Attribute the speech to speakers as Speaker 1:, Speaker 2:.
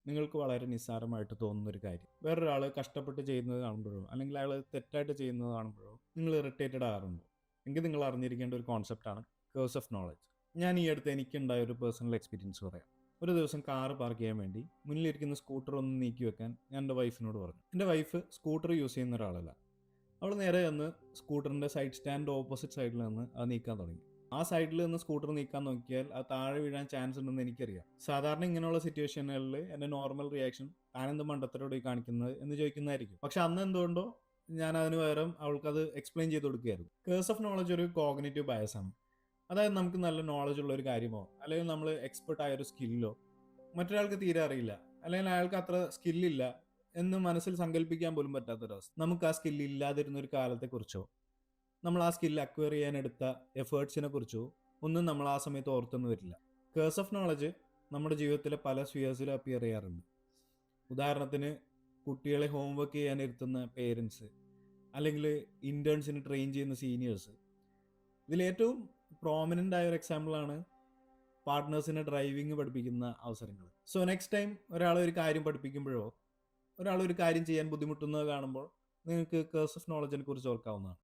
Speaker 1: നിങ്ങൾക്ക് വളരെ നിസ്സാരമായിട്ട് തോന്നുന്ന ഒരു കാര്യം വേറൊരാൾ കഷ്ടപ്പെട്ട് ചെയ്യുന്നത് കാണുമ്പോഴോ അല്ലെങ്കിൽ അയാൾ തെറ്റായിട്ട് ചെയ്യുന്നത് കാണുമ്പോഴോ നിങ്ങൾ ഇറിറ്റേറ്റഡ് ആകാറുണ്ടോ? എങ്കിൽ നിങ്ങൾ അറിഞ്ഞിരിക്കേണ്ട ഒരു കോൺസെപ്റ്റാണ് കേഴ്സ് ഓഫ് നോളജ്. ഞാൻ ഈ അടുത്ത് എനിക്കുണ്ടായ ഒരു പേഴ്സണൽ എക്സ്പീരിയൻസ് പറയാം. ഒരു ദിവസം കാറ് പാർക്ക് ചെയ്യാൻ വേണ്ടി മുന്നിലിരിക്കുന്ന സ്കൂട്ടർ ഒന്ന് നീക്കി വെക്കാൻ ഞാൻ എൻ്റെ വൈഫിനോട് പറഞ്ഞു. എൻ്റെ വൈഫ് സ്കൂട്ടർ യൂസ് ചെയ്യുന്ന ഒരാളല്ല. അവൾ നേരെ ചെന്ന് സ്കൂട്ടറിൻ്റെ സൈഡ് സ്റ്റാൻഡ് ഓപ്പോസിറ്റ് സൈഡിൽ നിന്ന് അത് നീക്കാൻ തുടങ്ങി. ആ സൈഡിൽ നിന്ന് സ്കൂട്ടർ നീക്കാൻ നോക്കിയാൽ അത് താഴെ വീഴാൻ ചാൻസ് ഉണ്ടെന്ന് എനിക്കറിയാം. സാധാരണ ഇങ്ങനെയുള്ള സിറ്റുവേഷനുകളിൽ എൻ്റെ നോർമൽ റിയാക്ഷൻ താനെന്ത് മണ്ടത്തരോട് കാണിക്കുന്നത് എന്ന് ചോദിക്കുന്നതായിരിക്കും. പക്ഷെ അന്ന് എന്തുകൊണ്ടോ ഞാൻ അതിന് പകരം അവൾക്കത് എക്സ്പ്ലെയിൻ ചെയ്ത് കൊടുക്കുകയായിരുന്നു. കേഴ്സ് ഓഫ് നോളജ് ഒരു കോഗ്നിറ്റീവ് ബയസാണ്. അതായത് നമുക്ക് നല്ല നോളജ് ഉള്ള ഒരു കാര്യമോ അല്ലെങ്കിൽ നമ്മൾ എക്സ്പെർട്ട് ആയ ഒരു സ്കില്ലോ മറ്റൊരാൾക്ക് തീരെ അറിയില്ല, അല്ലെങ്കിൽ അയാൾക്ക് അത്ര സ്കില്ലില്ല എന്ന് മനസ്സിൽ സങ്കല്പിക്കാൻ പോലും പറ്റാത്തൊരവസ്ഥ. നമുക്ക് ആ സ്കില്ല് ഇല്ലാതിരുന്ന ഒരു കാലത്തെക്കുറിച്ചോ നമ്മൾ ആ സ്കില്ല് അക്വയർ ചെയ്യാൻ എടുത്ത എഫേർട്സിനെ കുറിച്ചോ ഒന്നും നമ്മൾ ആ സമയത്ത് ഓർത്തൊന്നും വരില്ല. കേഴ്സ് ഓഫ് നോളജ് നമ്മുടെ ജീവിതത്തിലെ പല സ്ഫിയേഴ്സിലും അപ്പിയർ ചെയ്യാറുണ്ട്. ഉദാഹരണത്തിന് കുട്ടികളെ ഹോംവർക്ക് ചെയ്യാൻ ഇരുത്തുന്ന പേരൻസ്, അല്ലെങ്കിൽ ഇന്റേൺസിന് ട്രെയിൻ ചെയ്യുന്ന സീനിയേഴ്സ്. ഇതിലേറ്റവും പ്രോമിനൻ്റ് ആയ ഒരു എക്സാമ്പിളാണ് പാർട്ട്നേഴ്സിനെ ഡ്രൈവിംഗ് പഠിപ്പിക്കുന്ന അവസരങ്ങൾ. സോ നെക്സ്റ്റ് ടൈം ഒരാൾ ഒരു കാര്യം പഠിപ്പിക്കുമ്പോഴോ ഒരാൾ ഒരു കാര്യം ചെയ്യാൻ ബുദ്ധിമുട്ടുന്നത് കാണുമ്പോൾ നിങ്ങൾക്ക് കേഴ്സ് ഓഫ് നോളജിനെ കുറിച്ച് ഓർക്കാവുന്നതാണ്.